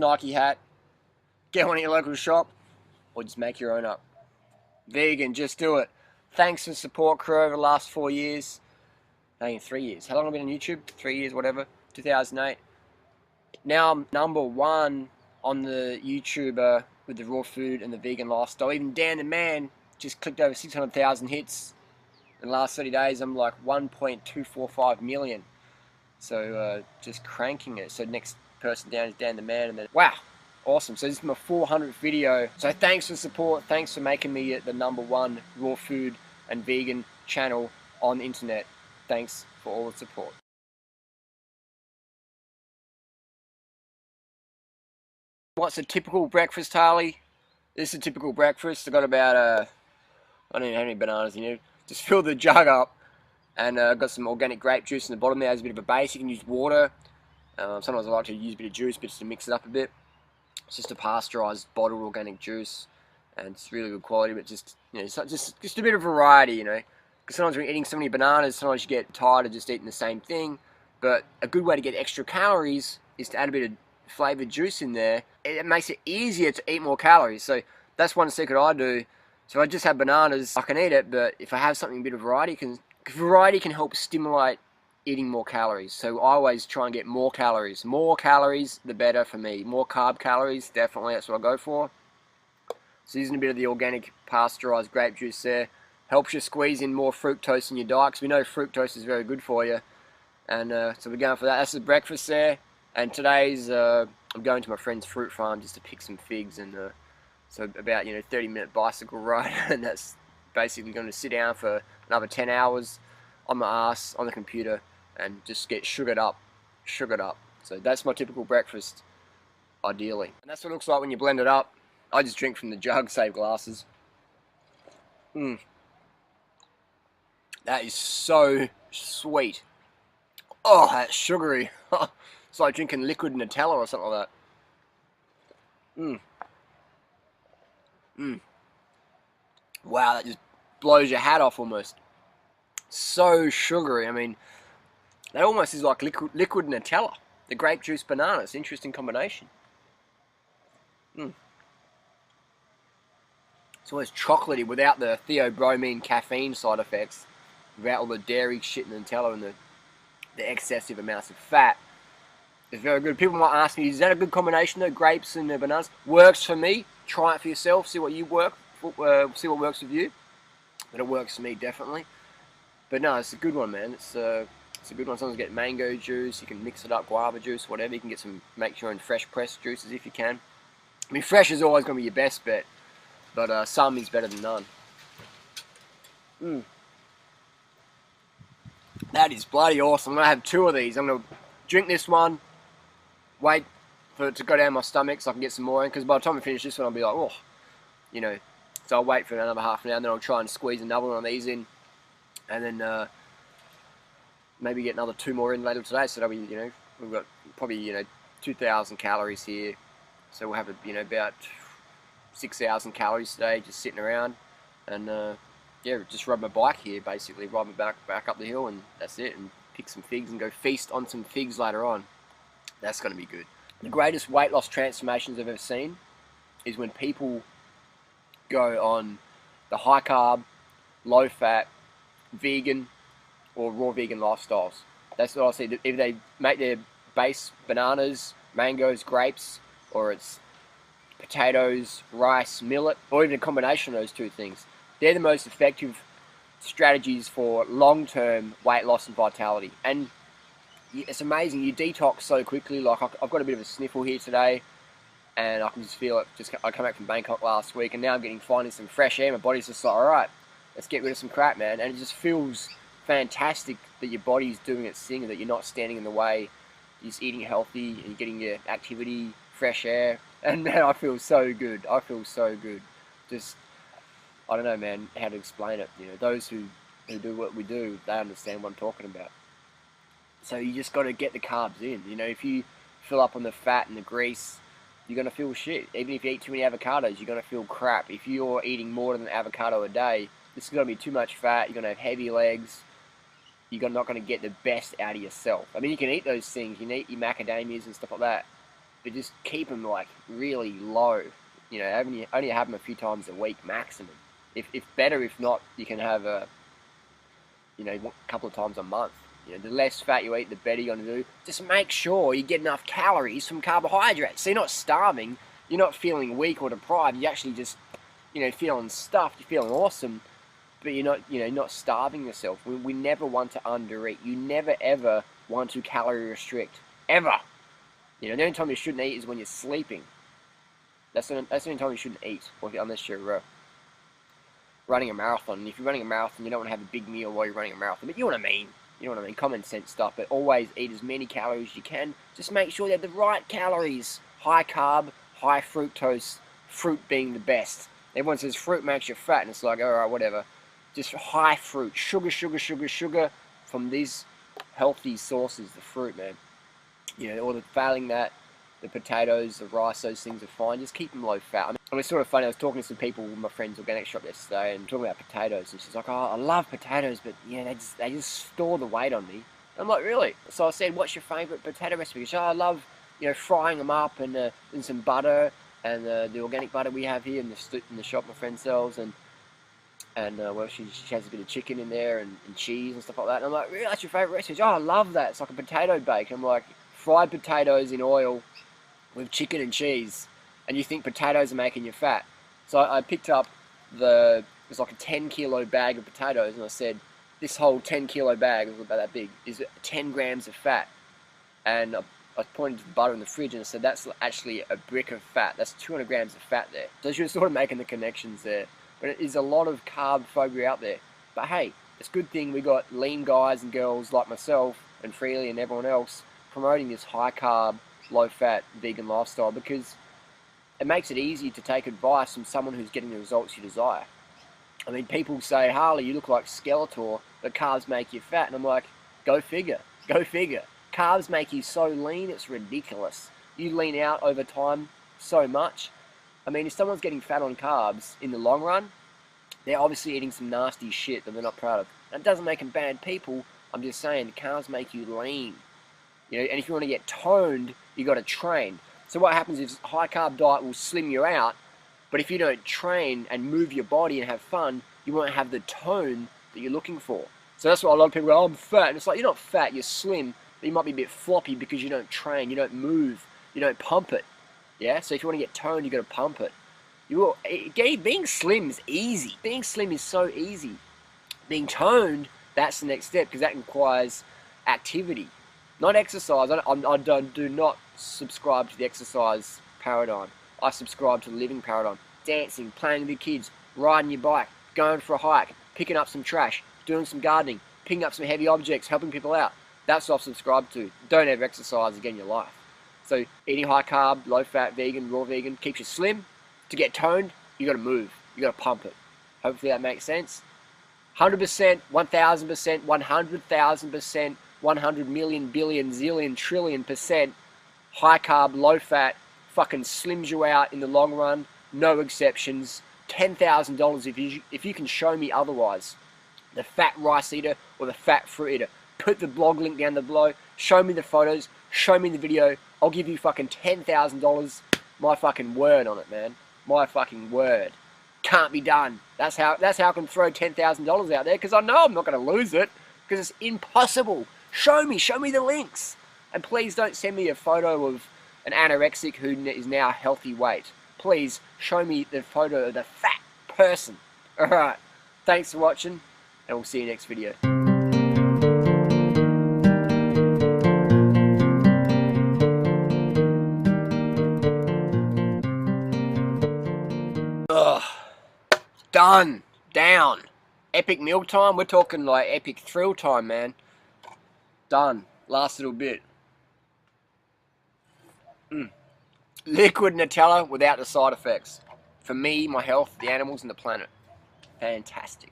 Nike hat, get one at your local shop, or just make your own up. Vegan, just do it. Thanks for the support, crew, over the last 4 years. I think 3 years. How long have I been on YouTube? 3 years, whatever. 2008. Now I'm #1 on the YouTuber with the raw food and the vegan lifestyle. Even Dan the Man just clicked over 600,000 hits in the last 30 days. I'm like 1.245 million. So just cranking it. So next person down is Dan the Man, and then wow, awesome. So this is my 400th video. So thanks for the support. Thanks for making me the #1 raw food and vegan channel on the internet. Thanks for all the support. What's a typical breakfast, Harley? This is a typical breakfast. I got about I don't even know how many bananas you need. Just fill the jug up, and got some organic grape juice in the bottom there as a bit of a base. You can use water. Sometimes I like to use a bit of juice, but just to mix it up a bit. It's just a pasteurized bottled organic juice, and it's really good quality. But just just a bit of variety, you know. Because sometimes when you're eating so many bananas, sometimes you get tired of just eating the same thing. But a good way to get extra calories is to add a bit of flavored juice in there. It makes it easier to eat more calories. So that's one secret I do. So if I just have bananas, I can eat it, but if I have something a bit of variety, variety can help stimulate eating more calories. So I always try and get more calories. More calories, the better for me. More carb calories, definitely, that's what I go for. So using a bit of the organic pasteurized grape juice there helps you squeeze in more fructose in your diet, because we know fructose is very good for you. And so we're going for that. That's the breakfast there. And today's, I'm going to my friend's fruit farm just to pick some figs, and so about 30-minute bicycle ride, and that's basically going to sit down for another 10 hours on my ass on the computer and just get sugared up. So that's my typical breakfast, ideally. And that's what it looks like when you blend it up. I just drink from the jug, save glasses. That is so sweet. Oh, that's sugary. It's like drinking liquid Nutella or something like that. Wow, that just blows your hat off almost. So sugary. I mean, that almost is like liquid Nutella. The grape juice banana. It's an interesting combination. It's almost chocolatey without the theobromine caffeine side effects, without all the dairy shit in Nutella and the excessive amounts of fat. It's very good. People might ask me, is that a good combination though, grapes and bananas? Works for me. Try it for yourself. See what see what works with you. But it works for me, definitely. But no, it's a good one, man. It's a good one. Sometimes you get mango juice. You can mix it up, guava juice, whatever. You can get make your own fresh pressed juices if you can. I mean, fresh is always going to be your best bet, but some is better than none. That is bloody awesome. I'm going to have 2 of these. I'm going to drink this one, wait for it to go down my stomach so I can get some more in, because by the time I finish this one I'll be like, oh, so I'll wait for another half an hour, and then I'll try and squeeze another one of these in, and then maybe get another 2 more in later today. So that'll be, we've got probably 2,000 calories here, so we'll have about 6,000 calories today just sitting around, and yeah, just ride my bike here, basically ride my back up the hill, and that's it, and pick some figs and go feast on some figs later on. That's going to be good. The greatest weight loss transformations I've ever seen is when people go on the high carb, low fat, vegan, or raw vegan lifestyles. That's what I see. If they make their base bananas, mangoes, grapes, or it's potatoes, rice, millet, or even a combination of those 2 things, they're the most effective strategies for long-term weight loss and vitality. And it's amazing, you detox so quickly. Like, I've got a bit of a sniffle here today, and I can just feel it. I came back from Bangkok last week, and now I'm getting finally some fresh air. My body's just like, alright, let's get rid of some crap, man. And it just feels fantastic that your body's doing its thing, and that you're not standing in the way. You're just eating healthy, and you're getting your activity, fresh air, and man, I feel so good. I feel so good. Just, I don't know, man, how to explain it. Those who do what we do, they understand what I'm talking about. So you just got to get the carbs in. If you fill up on the fat and the grease, you're going to feel shit. Even if you eat too many avocados, you're going to feel crap. If you're eating more than an avocado a day, this is going to be too much fat. You're going to have heavy legs. You're not going to get the best out of yourself. I mean, you can eat those things. You can eat your macadamias and stuff like that. but just keep them like really low. You know, only have them a few times a week maximum. If better, if not, you can have a, you know, a couple of times a month. You know, the less fat you eat, the better you're going to do. Just make sure you get enough calories from carbohydrates. So you're not starving, you're not feeling weak or deprived. You're actually just, you know, feeling stuffed. You're feeling awesome, but you're not, you know, not starving yourself. We never want to undereat. You never ever want to calorie restrict ever. You know, the only time you shouldn't eat is when you're sleeping. That's the only time you shouldn't eat, unless you're running a marathon. And if you're running a marathon, you don't want to have a big meal while you're running a marathon. But you know what I mean. You know what I mean. Common sense stuff. But always eat as many calories as you can. Just make sure you have the right calories. High carb, high fructose. Fruit being the best. Everyone says fruit makes you fat, and it's like, alright, whatever. Just high fruit. Sugar, sugar, sugar, sugar from these healthy sources. The fruit, man. You know, or failing that, the potatoes, the rice, those things are fine. Just keep them low fat. I mean, it was sort of funny. I was talking to some people, my friends, organic shop yesterday, and talking about potatoes. And she's like, "Oh, I love potatoes, but yeah, they just store the weight on me." I'm like, "Really?" So I said, "What's your favourite potato recipe?" She said, "Oh, I love, you know, frying them up and some butter and the organic butter we have here in the shop my friend sells, and well, she has a bit of chicken in there and cheese and stuff like that." And I'm like, "Really? That's your favourite recipe?" She said, "Oh, I love that. It's like a potato bake." I'm like, fried potatoes in oil with chicken and cheese, and you think potatoes are making you fat. So I picked up it was like a 10-kilo bag of potatoes, and I said, this whole 10-kilo bag, it was about that big, is 10 grams of fat. And I pointed to the butter in the fridge and I said, that's actually a brick of fat. That's 200 grams of fat there. So she was sort of making the connections there. But it is a lot of carb phobia out there. But hey, it's a good thing we got lean guys and girls like myself and Freely and everyone else promoting this high carb, low fat vegan lifestyle, because it makes it easy to take advice from someone who's getting the results you desire. I mean, people say, "Harley, you look like Skeletor, but carbs make you fat." And I'm like, go figure, go figure. Carbs make you so lean, it's ridiculous. You lean out over time so much. I mean, if someone's getting fat on carbs in the long run, they're obviously eating some nasty shit that they're not proud of. And it doesn't make them bad people. I'm just saying, the carbs make you lean. You know, and if you want to get toned, you got to train. So what happens is a high carb diet will slim you out, but if you don't train and move your body and have fun, you won't have the tone that you're looking for. So that's why a lot of people go, "Oh, I'm fat." And it's like, you're not fat, you're slim, but you might be a bit floppy because you don't train, you don't move, you don't pump it. Yeah. So if you want to get toned, you got to pump it. Being slim is easy. Being slim is so easy. Being toned, that's the next step, because that requires activity. Not exercise. I do not subscribe to the exercise paradigm. I subscribe to the living paradigm. Dancing, playing with your kids, riding your bike, going for a hike, picking up some trash, doing some gardening, picking up some heavy objects, helping people out. That's what I've subscribed to. Don't ever exercise again in your life. So eating high carb, low fat, vegan, raw vegan keeps you slim. To get toned, you got to move. You got to pump it. Hopefully that makes sense. 100%, 1000%, 100,000%, 100 million, billion, zillion, trillion %, high carb, low fat, fucking slims you out in the long run, no exceptions. $10,000 if you can show me otherwise. The fat rice eater or the fat fruit eater. Put the blog link down below, show me the photos, show me the video, I'll give you fucking $10,000. My fucking word on it, man. My fucking word. Can't be done. That's how I can throw $10,000 out there, because I know I'm not going to lose it, because it's impossible. Show me the links. And please don't send me a photo of an anorexic who is now healthy weight. Please show me the photo of the fat person. Alright, thanks for watching, and we'll see you next video. Ugh. Done. Down. Epic meal time? We're talking like epic thrill time, man. Done. Last little bit. Liquid Nutella without the side effects. For me, my health, the animals, and the planet. Fantastic.